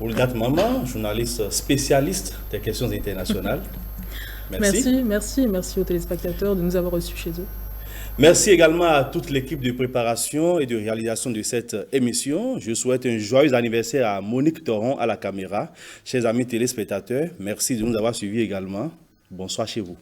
Olgat Maman, journaliste spécialiste des questions internationales. Merci aux téléspectateurs de nous avoir reçus chez eux. Merci également à toute l'équipe de préparation et de réalisation de cette émission. Je souhaite un joyeux anniversaire à Monique Toron à la caméra. Chers amis téléspectateurs, merci de nous avoir suivis également. Bonsoir chez vous.